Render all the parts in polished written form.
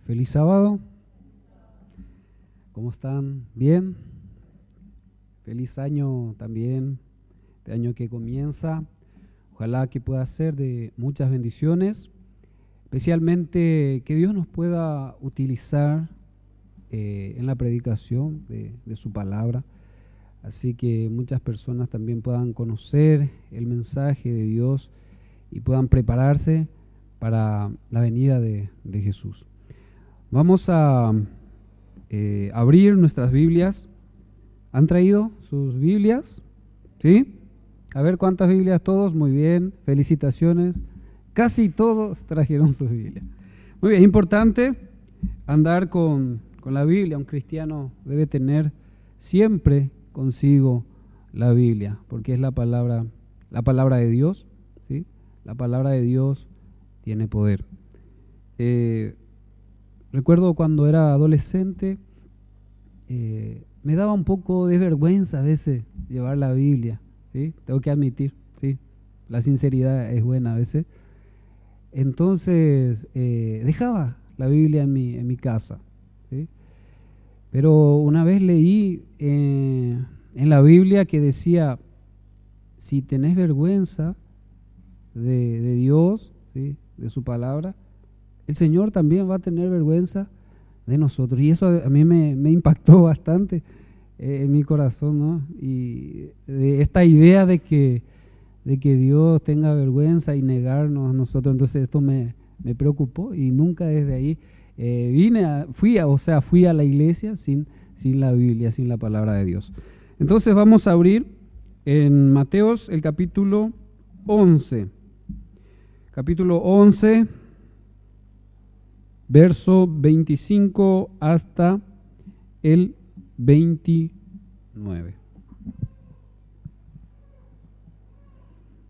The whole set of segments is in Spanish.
Feliz sábado. ¿Cómo están? ¿Bien? Feliz año también, este año que comienza. Ojalá que pueda ser de muchas bendiciones, especialmente que Dios nos pueda utilizar en la predicación de su palabra. Así que muchas personas también puedan conocer el mensaje de Dios y puedan prepararse para la venida de Jesús. Vamos a abrir nuestras Biblias. ¿Han traído sus Biblias? ¿Sí? A ver cuántas Biblias, todos. Muy bien, felicitaciones. Casi todos trajeron sus Biblias. Muy bien, es importante andar con la Biblia. Un cristiano debe tener siempre consigo la Biblia, porque es la palabra de Dios, ¿sí? La palabra de Dios tiene poder. Recuerdo cuando era adolescente, me daba un poco de vergüenza a veces llevar la Biblia, ¿sí? Tengo que admitir, ¿sí? La sinceridad es buena a veces. Entonces, dejaba la Biblia en mi casa, ¿sí? Pero una vez leí en la Biblia que decía, si tenés vergüenza de Dios, ¿sí? De su palabra, el Señor también va a tener vergüenza de nosotros. Y eso a mí me impactó bastante en mi corazón, ¿no? Y de esta idea de que Dios tenga vergüenza y negarnos a nosotros. Entonces esto me preocupó y nunca desde ahí fui a la iglesia sin la Biblia, sin la palabra de Dios. Entonces vamos a abrir en Mateos el capítulo 11. Capítulo 11, verso 25 hasta el 29.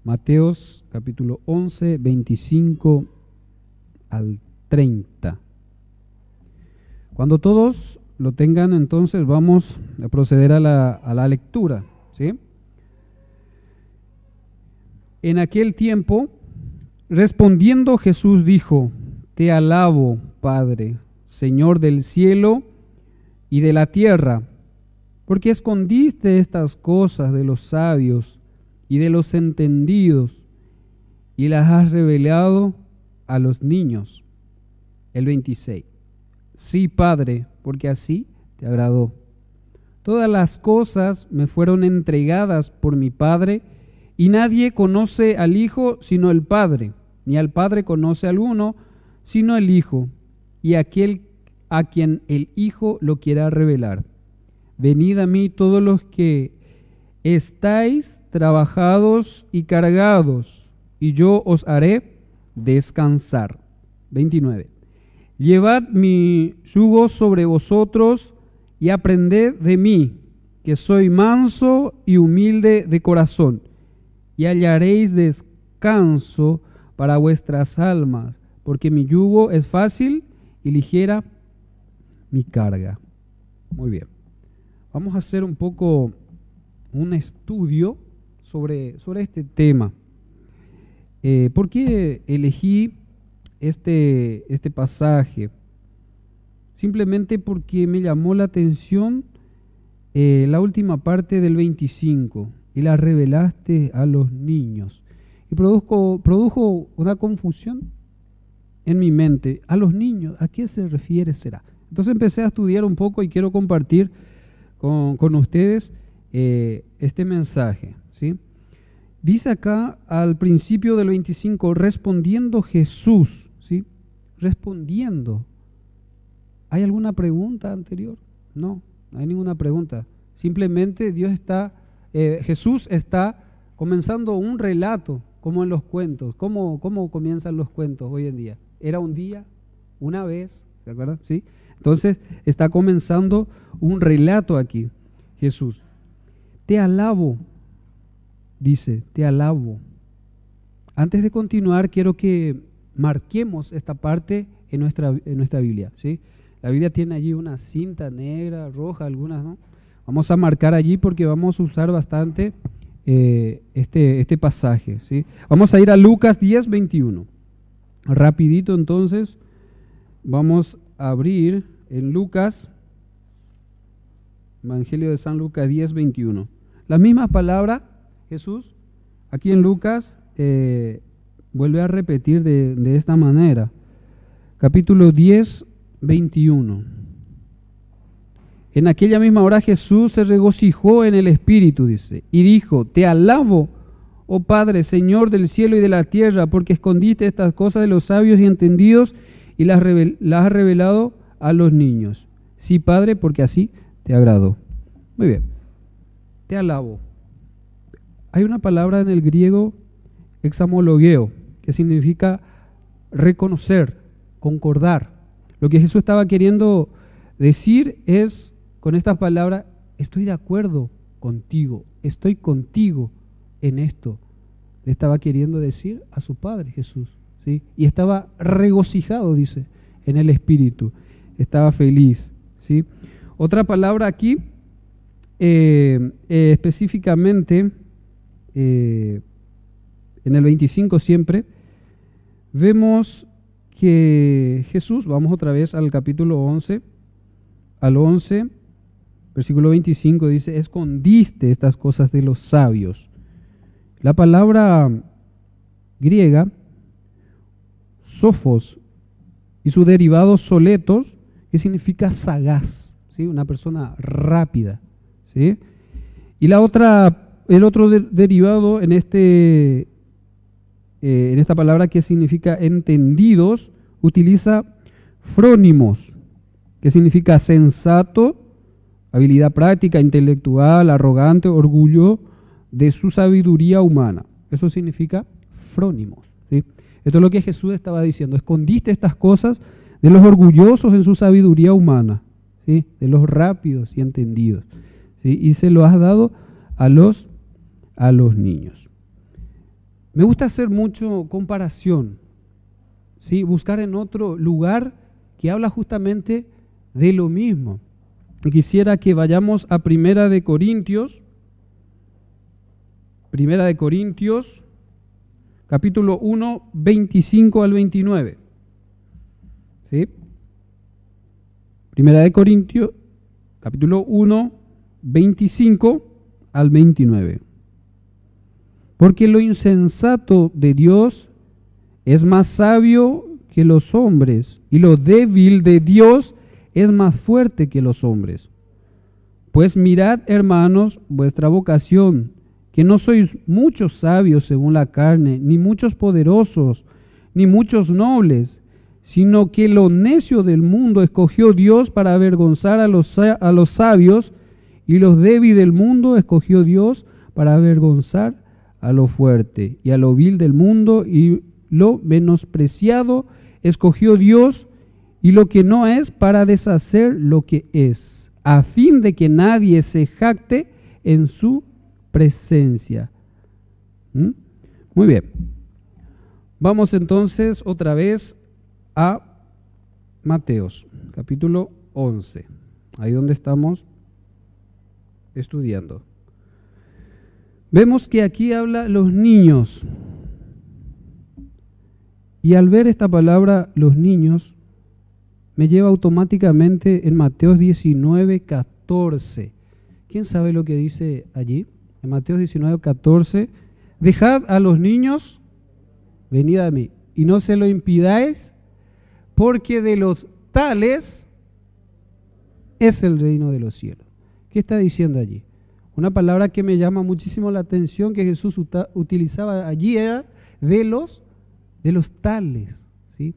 Mateos capítulo 11, 25 al 30. Cuando todos lo tengan, entonces vamos a proceder a la lectura, ¿sí? En aquel tiempo, respondiendo Jesús dijo: Te alabo, Padre, Señor del cielo y de la tierra, porque escondiste estas cosas de los sabios y de los entendidos y las has revelado a los niños. El 26. Sí, Padre, porque así te agradó. Todas las cosas me fueron entregadas por mi Padre, y nadie conoce al Hijo sino el Padre, ni al Padre conoce alguno sino el Hijo, y aquel a quien el Hijo lo quiera revelar. Venid a mí todos los que estáis trabajados y cargados, y yo os haré descansar. 29. Llevad mi yugo sobre vosotros y aprended de mí, que soy manso y humilde de corazón, y hallaréis descanso para vuestras almas, porque mi yugo es fácil y ligera mi carga. Muy bien. Vamos a hacer un poco un estudio sobre este tema. ¿Por qué elegí este pasaje? Simplemente porque me llamó la atención la última parte del 25, y la revelaste a los niños. Y produjo una confusión en mi mente. A los niños, ¿a qué se refiere será? Entonces empecé a estudiar un poco y quiero compartir con ustedes este mensaje, ¿sí? Dice acá al principio del 25, respondiendo Jesús, ¿sí? Respondiendo. ¿Hay alguna pregunta anterior? No hay ninguna pregunta. Simplemente Jesús está comenzando un relato, como en los cuentos. ¿Cómo comienzan los cuentos hoy en día? Era un día, una vez, ¿se acuerdan? ¿Sí? Entonces está comenzando un relato aquí, Jesús. Te alabo, dice, te alabo. Antes de continuar, quiero que marquemos esta parte en nuestra Biblia, ¿sí? La Biblia tiene allí una cinta negra, roja, algunas, ¿no? Vamos a marcar allí porque vamos a usar bastante este pasaje, ¿sí? Vamos a ir a Lucas 10, 21. Rapidito entonces, vamos abrir en Lucas, Evangelio de San Lucas 10:21. La misma palabra, Jesús, aquí en Lucas, vuelve a repetir de esta manera. Capítulo 10:21. En aquella misma hora Jesús se regocijó en el Espíritu, dice, y dijo: Te alabo, oh Padre, Señor del cielo y de la tierra, porque escondiste estas cosas de los sabios y entendidos y las has revelado a los niños. Sí, Padre, porque así te agradó. Muy bien. Te alabo. Hay una palabra en el griego, examologeo, que significa reconocer, concordar. Lo que Jesús estaba queriendo decir es, con esta palabra, estoy de acuerdo contigo, estoy contigo en esto. Le estaba queriendo decir a su Padre Jesús, ¿sí? Y estaba regocijado, dice, en el Espíritu. Estaba feliz, ¿sí? Otra palabra aquí, específicamente, en el 25 siempre, vemos que Jesús, vamos otra vez al capítulo 11, al 11, versículo 25, dice: escondiste estas cosas de los sabios. La palabra griega, sofos, y su derivado soletos, que significa sagaz, ¿sí? Una persona rápida, ¿sí? Y el otro derivado en esta palabra, que significa entendidos, utiliza frónimos, que significa sensato, habilidad práctica, intelectual, arrogante, orgullo de su sabiduría humana. Eso significa frónimos, ¿sí? Esto es lo que Jesús estaba diciendo: escondiste estas cosas de los orgullosos en su sabiduría humana, ¿sí? De los rápidos y entendidos, ¿sí? Y se lo has dado a los niños. Me gusta hacer mucho comparación, ¿sí? Buscar en otro lugar que habla justamente de lo mismo. Y quisiera que vayamos a Primera de Corintios, capítulo 1, 25 al 29. ¿Sí? Primera de Corintios, capítulo 1, 25 al 29. Porque lo insensato de Dios es más sabio que los hombres, y lo débil de Dios es más fuerte que los hombres. Pues mirad, hermanos, vuestra vocación, que no sois muchos sabios según la carne, ni muchos poderosos, ni muchos nobles, sino que lo necio del mundo escogió Dios para avergonzar a los sabios, y los débiles del mundo escogió Dios para avergonzar a lo fuerte, y a lo vil del mundo y lo menospreciado escogió Dios, y lo que no es, para deshacer lo que es, a fin de que nadie se jacte en su presencia. Muy bien. Vamos entonces otra vez a Mateos, capítulo 11, ahí donde estamos estudiando. Vemos que aquí habla los niños. Y al ver esta palabra, los niños, me lleva automáticamente en Mateos 19, 14. ¿Quién sabe lo que dice allí? En Mateos 19, 14. Dejad a los niños, venid a mí, y no se lo impidáis, porque de los tales es el reino de los cielos. ¿Qué está diciendo allí? Una palabra que me llama muchísimo la atención que Jesús utilizaba allí era de los tales, ¿sí?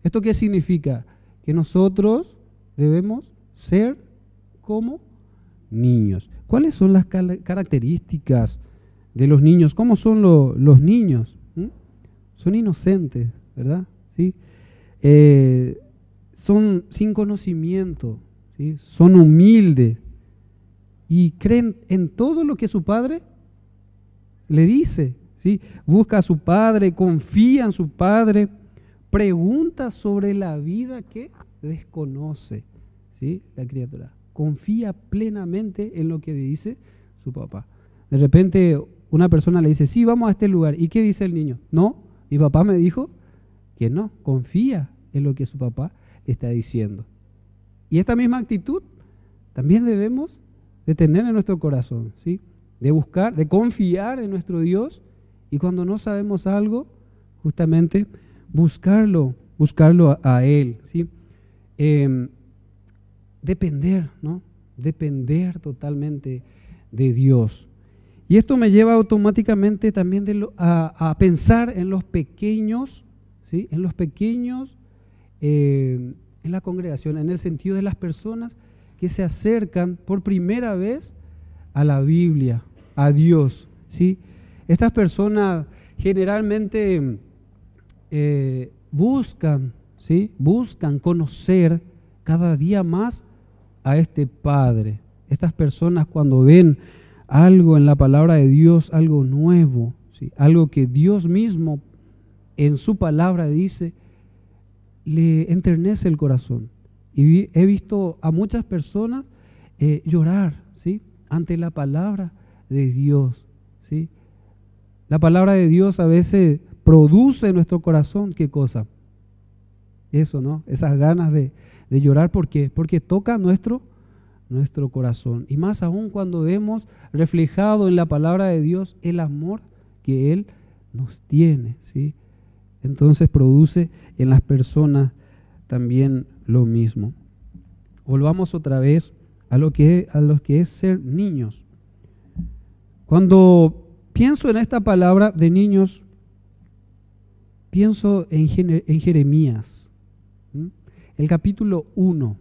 ¿Esto qué significa? Que nosotros debemos ser como niños. ¿Cuáles son las características de los niños? ¿Cómo son los niños? Son inocentes, ¿verdad? ¿Sí? Son sin conocimiento, ¿sí? Son humildes y creen en todo lo que su padre le dice, ¿sí? Busca a su padre, confía en su padre, pregunta sobre la vida que desconoce, ¿sí? La criatura confía plenamente en lo que dice su papá. De repente una persona le dice: sí, vamos a este lugar. ¿Y qué dice el niño? No, mi papá me dijo que no. Confía en lo que su papá está diciendo. Y esta misma actitud también debemos de tener en nuestro corazón, ¿sí? De buscar, de confiar en nuestro Dios, y cuando no sabemos algo, justamente buscarlo a Él, ¿sí? Depender, ¿no? Depender totalmente de Dios. Y esto me lleva automáticamente también a pensar en los pequeños, ¿sí? En los pequeños en la congregación, en el sentido de las personas que se acercan por primera vez a la Biblia, a Dios, ¿sí? Estas personas generalmente buscan, ¿sí? Buscan conocer cada día más a este Padre. Estas personas, cuando ven algo en la palabra de Dios, algo nuevo, ¿sí? Algo que Dios mismo en su palabra dice, le enternece el corazón. Y he visto a muchas personas llorar, ¿sí? Ante la palabra de Dios, ¿sí? La palabra de Dios a veces produce en nuestro corazón, ¿qué cosa? Eso, ¿no? Esas ganas de llorar. ¿Por qué? Porque toca nuestro corazón. Y más aún cuando vemos reflejado en la palabra de Dios el amor que Él nos tiene, ¿sí? Entonces produce en las personas también lo mismo. Volvamos otra vez a lo que es ser niños. Cuando pienso en esta palabra de niños, pienso en Jeremías, el capítulo 1.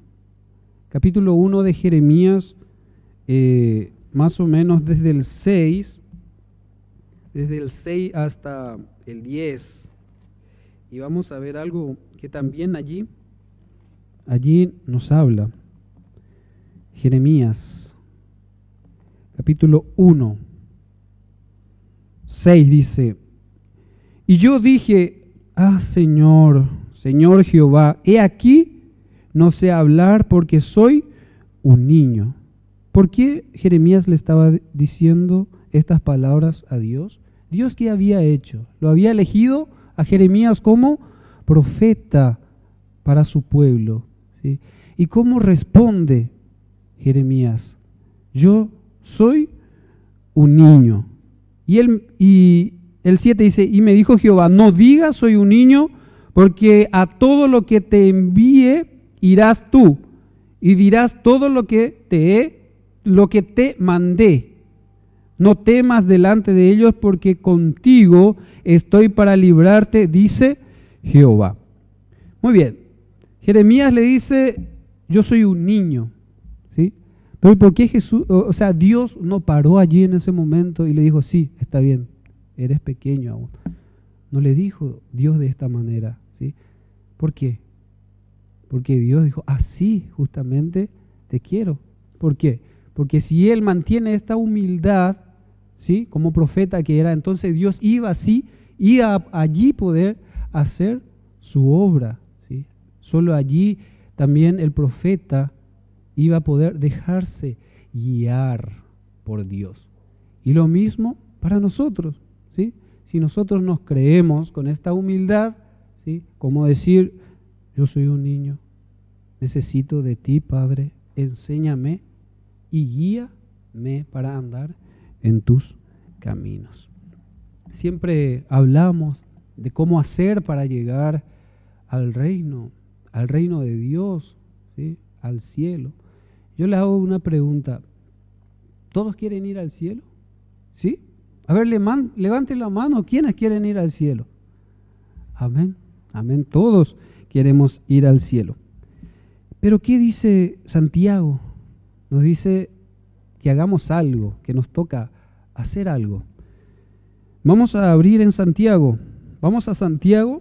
Capítulo 1 de Jeremías, más o menos desde el 6 hasta el 10. Y vamos a ver algo que también allí nos habla. Jeremías, capítulo 1, 6 dice: y yo dije, Señor Jehová, he aquí, no sé hablar porque soy un niño. ¿Por qué Jeremías le estaba diciendo estas palabras a Dios? Dios, ¿qué había hecho? Lo había elegido a Jeremías como profeta para su pueblo, ¿sí? ¿Y cómo responde Jeremías? Yo soy un niño. Y el 7 dice, y me dijo Jehová, no digas soy un niño, porque a todo lo que te envíe irás tú, y dirás todo lo que te mandé. No temas delante de ellos, porque contigo estoy para librarte, dice Jehová. Muy bien, Jeremías le dice, yo soy un niño, ¿sí? Pero ¿por qué Dios no paró allí en ese momento y le dijo, sí, está bien, eres pequeño aún? No le dijo Dios de esta manera, ¿sí? ¿Por qué? Porque Dios dijo, así justamente te quiero. ¿Por qué? Porque si Él mantiene esta humildad, ¿sí? Como profeta que era, entonces Dios iba allí poder hacer su obra, ¿sí? Solo allí también el profeta iba a poder dejarse guiar por Dios. Y lo mismo para nosotros, ¿sí? Si nosotros nos creemos con esta humildad, ¿sí? Como decir, yo soy un niño, necesito de ti, Padre, enséñame y guíame para andar en tus caminos. Siempre hablamos de cómo hacer para llegar al reino de Dios, ¿sí? Al cielo. Yo le hago una pregunta. ¿Todos quieren ir al cielo? ¿Sí? A ver, levante la mano. ¿Quiénes quieren ir al cielo? Amén. Amén. Todos queremos ir al cielo. Pero ¿qué dice Santiago? Nos dice que hagamos algo, que nos toca hacer algo. Vamos a abrir en Santiago. Vamos a Santiago,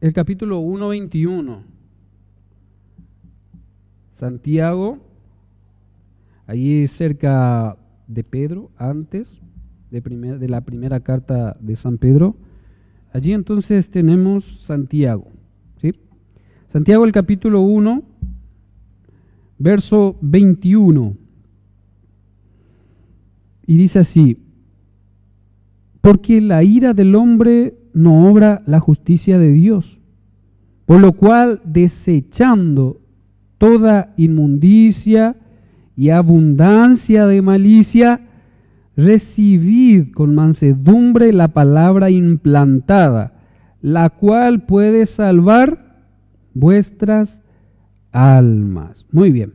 el capítulo 1, 21. Santiago, allí cerca de Pedro, antes de la primera carta de San Pedro. Allí entonces tenemos Santiago, ¿sí? Santiago, el capítulo 1, verso 21. Y dice así: porque la ira del hombre no obra la justicia de Dios, Por lo cual, desechando toda inmundicia y abundancia de malicia, recibid con mansedumbre la palabra implantada, la cual puede salvar vuestras almas. Muy bien.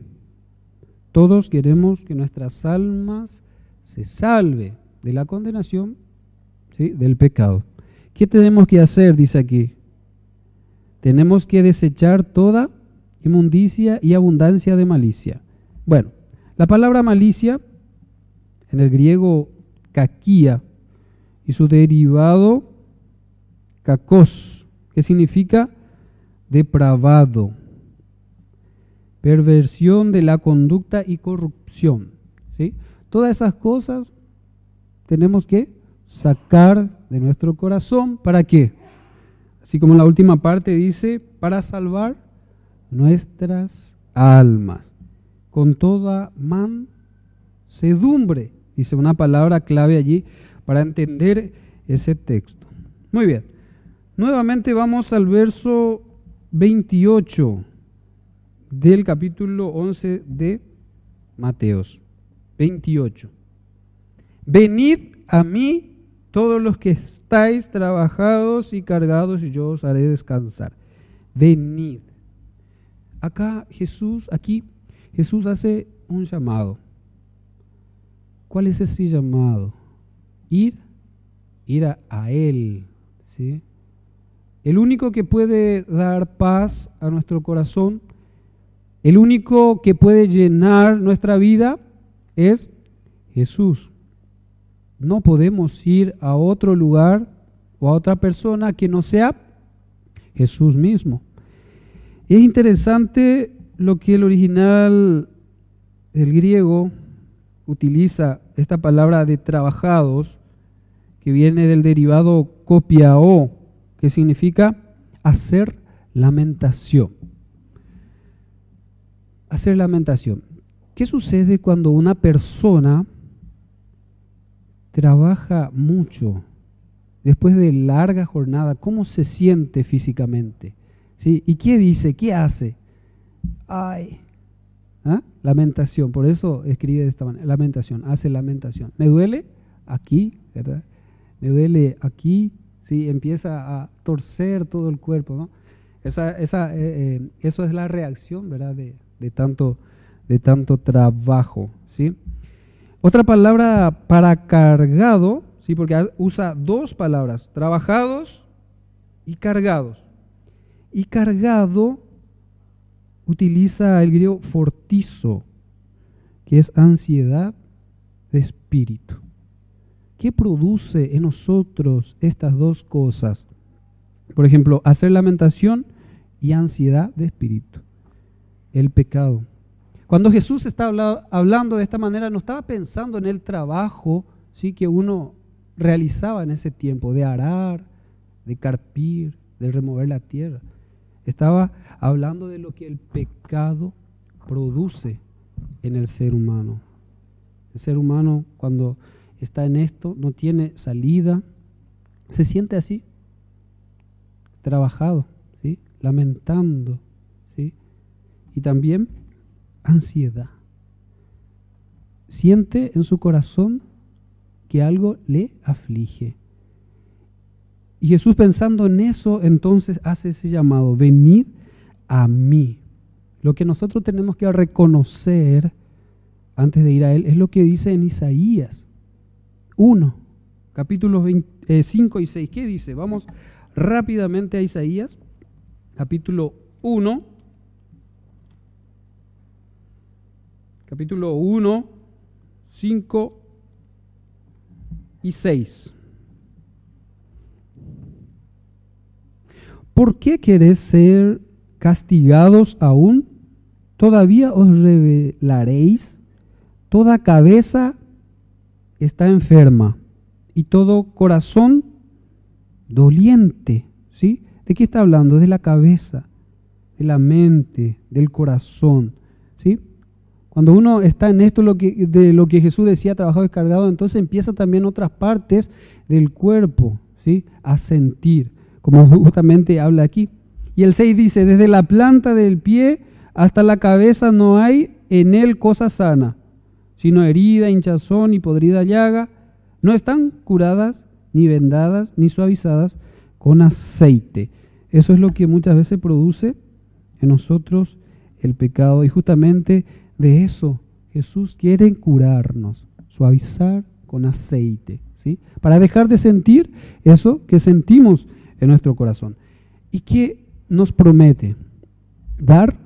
Todos queremos que nuestras almas se salve de la condenación, ¿sí?, del pecado. ¿Qué tenemos que hacer? Dice aquí. Tenemos que desechar toda inmundicia y abundancia de malicia. Bueno, la palabra malicia, en el griego kakia, y su derivado kakos, que significa depravado, perversión de la conducta y corrupción, ¿sí? Todas esas cosas tenemos que sacar de nuestro corazón. ¿Para qué? Así como en la última parte dice, para salvar nuestras almas, con toda mansedumbre. Dice una palabra clave allí para entender ese texto. Muy bien. Nuevamente vamos al verso 28 del capítulo 11 de Mateos. 28. Venid a mí todos los que estáis trabajados y cargados, y yo os haré descansar. Venid. Aquí Jesús hace un llamado. ¿Cuál es ese llamado? Ir a Él, ¿sí? El único que puede dar paz a nuestro corazón, el único que puede llenar nuestra vida es Jesús. No podemos ir a otro lugar o a otra persona que no sea Jesús mismo. Es interesante lo que el original del griego utiliza, esta palabra de trabajados, que viene del derivado kopiao, que significa hacer lamentación. Hacer lamentación. ¿Qué sucede cuando una persona trabaja mucho después de larga jornada? ¿Cómo se siente físicamente? ¿Sí? ¿Y qué dice? ¿Qué hace? Ay, ¿ah? Lamentación. Por eso escribe de esta manera. Lamentación, hace lamentación. Me duele aquí, ¿verdad? Me duele aquí. Sí, empieza a torcer todo el cuerpo, ¿no? Eso es la reacción, ¿verdad? De tanto trabajo, ¿sí? Otra palabra para cargado, ¿sí? Porque usa dos palabras, trabajados y cargados. Y cargado utiliza el griego fortizo, que es ansiedad de espíritu. ¿Qué produce en nosotros estas dos cosas? Por ejemplo, hacer lamentación y ansiedad de espíritu. El pecado. Cuando Jesús estaba hablando de esta manera, no estaba pensando en el trabajo, ¿sí?, que uno realizaba en ese tiempo, de arar, de carpir, de remover la tierra. Estaba hablando de lo que el pecado produce en el ser humano. El ser humano, cuando está en esto, no tiene salida, se siente así, trabajado, ¿sí?, lamentando, ¿sí?, y también ansiedad. Siente en su corazón que algo le aflige. Y Jesús, pensando en eso, entonces hace ese llamado: venid a mí. Lo que nosotros tenemos que reconocer antes de ir a Él es lo que dice en Isaías 1, capítulos 5 y 6. ¿Qué dice? Vamos rápidamente a Isaías, capítulo 1, 5 y 6. ¿Por qué queréis ser castigados aún? ¿Todavía os rebelaréis? Toda cabeza está enferma y todo corazón doliente, ¿sí? ¿De qué está hablando? De la cabeza, de la mente, del corazón, ¿sí? Cuando uno está en esto, de lo que Jesús decía, trabajado y cargado, entonces empieza también otras partes del cuerpo, ¿sí?, a sentir, como justamente habla aquí. Y el 6 dice, desde la planta del pie hasta la cabeza no hay en él cosa sana, sino herida, hinchazón y podrida llaga. No están curadas, ni vendadas, ni suavizadas con aceite. Eso es lo que muchas veces produce en nosotros el pecado. Y justamente de eso Jesús quiere curarnos, suavizar con aceite, ¿sí? Para dejar de sentir eso que sentimos en nuestro corazón. ¿Y qué nos promete? Dar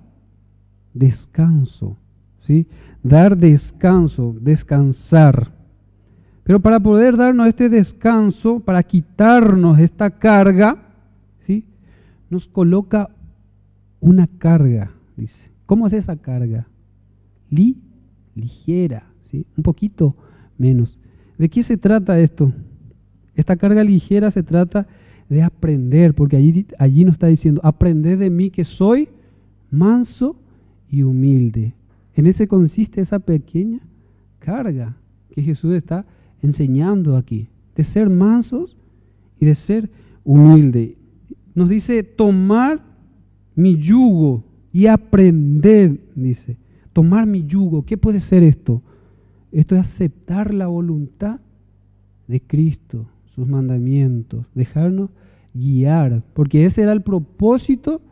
descanso, ¿sí? Dar descanso, descansar. Pero para poder darnos este descanso, para quitarnos esta carga, ¿sí? Nos coloca una carga, dice. ¿Cómo es esa carga? Ligera, ¿sí? Un poquito menos. ¿De qué se trata esto? Esta carga ligera se trata de aprender, porque allí nos está diciendo, aprended de mí que soy manso y humilde. En ese consiste esa pequeña carga que Jesús está enseñando aquí, de ser mansos y de ser humilde. Nos dice, tomar mi yugo y aprended, dice. Tomar mi yugo, ¿qué puede ser esto? Esto es aceptar la voluntad de Cristo, sus mandamientos, dejarnos guiar, porque ese era el propósito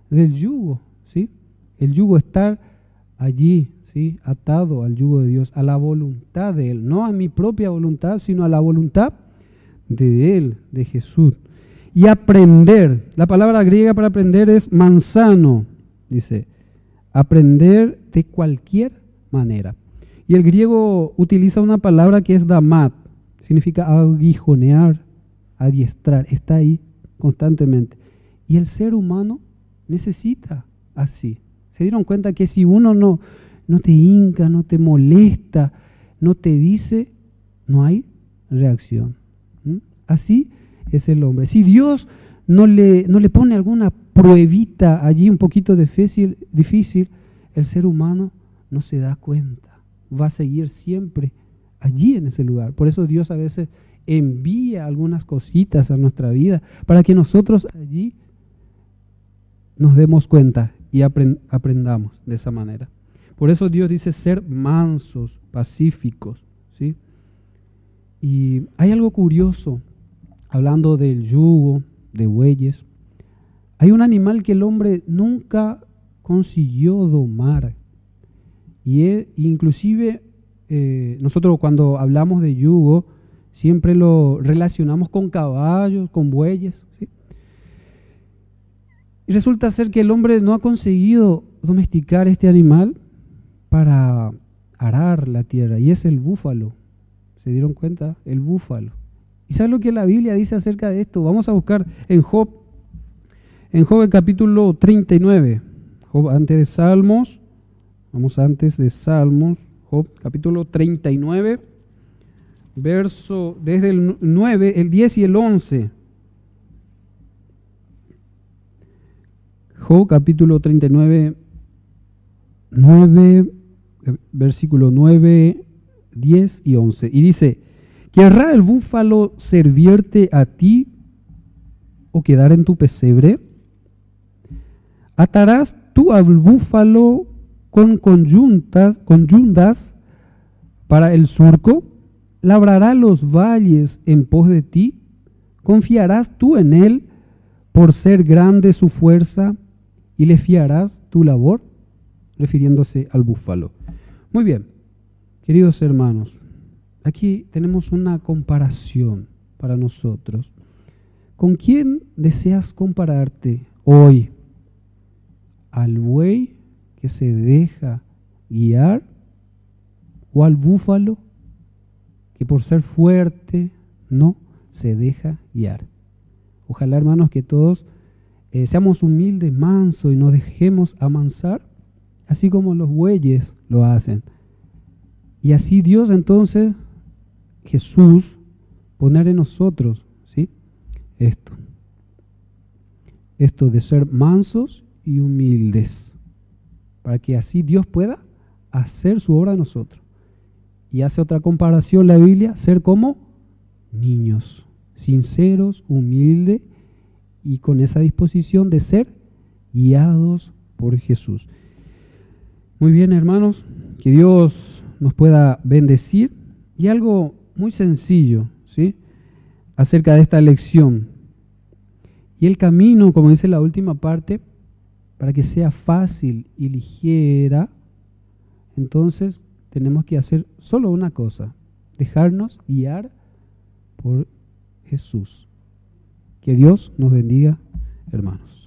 del yugo, ¿sí? El yugo, estar allí, ¿sí? Atado al yugo de Dios, a la voluntad de Él, no a mi propia voluntad, sino a la voluntad de Él, de Jesús. Y aprender, la palabra griega para aprender es mansano, dice, aprender de cualquier manera. Y el griego utiliza una palabra que es damat, significa aguijonear, adiestrar, está ahí constantemente. Y el ser humano necesita así. ¿Se dieron cuenta que si uno no te hinca, no te molesta, no te dice, no hay reacción? Así es el hombre. Si Dios no le pone alguna pruebita allí un poquito difícil, el ser humano no se da cuenta. Va a seguir siempre allí en ese lugar. Por eso Dios a veces envía algunas cositas a nuestra vida para que nosotros allí nos demos cuenta y aprendamos de esa manera. Por eso Dios dice ser mansos, pacíficos, ¿sí? Y hay algo curioso, hablando del yugo, de bueyes. Hay un animal que el hombre nunca consiguió domar. Y inclusive nosotros cuando hablamos de yugo, siempre lo relacionamos con caballos, con bueyes, ¿sí? Y resulta ser que el hombre no ha conseguido domesticar este animal para arar la tierra, y es el búfalo. ¿Se dieron cuenta? El búfalo. ¿Y saben lo que la Biblia dice acerca de esto? Vamos a buscar en Job el capítulo 39. Job antes de Salmos. Vamos antes de Salmos. Job capítulo 39. Verso desde el 9, el 10 y el 11. Job capítulo 39, 9, versículo 9, 10 y 11. Y dice, ¿querrá el búfalo servirte a ti o quedar en tu pesebre? ¿Atarás tú al búfalo con conyundas para el surco? ¿Labrará los valles en pos de ti? ¿Confiarás tú en él por ser grande su fuerza y le fiarás tu labor? Refiriéndose al búfalo. Muy bien, queridos hermanos, aquí tenemos una comparación para nosotros. ¿Con quién deseas compararte hoy? ¿Al buey que se deja guiar o al búfalo que por ser fuerte no se deja guiar? Ojalá, hermanos, que todos seamos humildes, mansos y nos dejemos amansar, así como los bueyes lo hacen. Y así Dios, entonces, Jesús, poner en nosotros, ¿sí? Esto de ser mansos y humildes, para que así Dios pueda hacer su obra en nosotros. Y hace otra comparación la Biblia, ser como niños, sinceros, humildes y con esa disposición de ser guiados por Jesús. Muy bien, hermanos, que Dios nos pueda bendecir. Y algo muy sencillo, ¿sí?, acerca de esta lección. Y el camino, como dice la última parte, para que sea fácil y ligera, entonces tenemos que hacer solo una cosa: dejarnos guiar por Jesús. Que Dios nos bendiga, hermanos.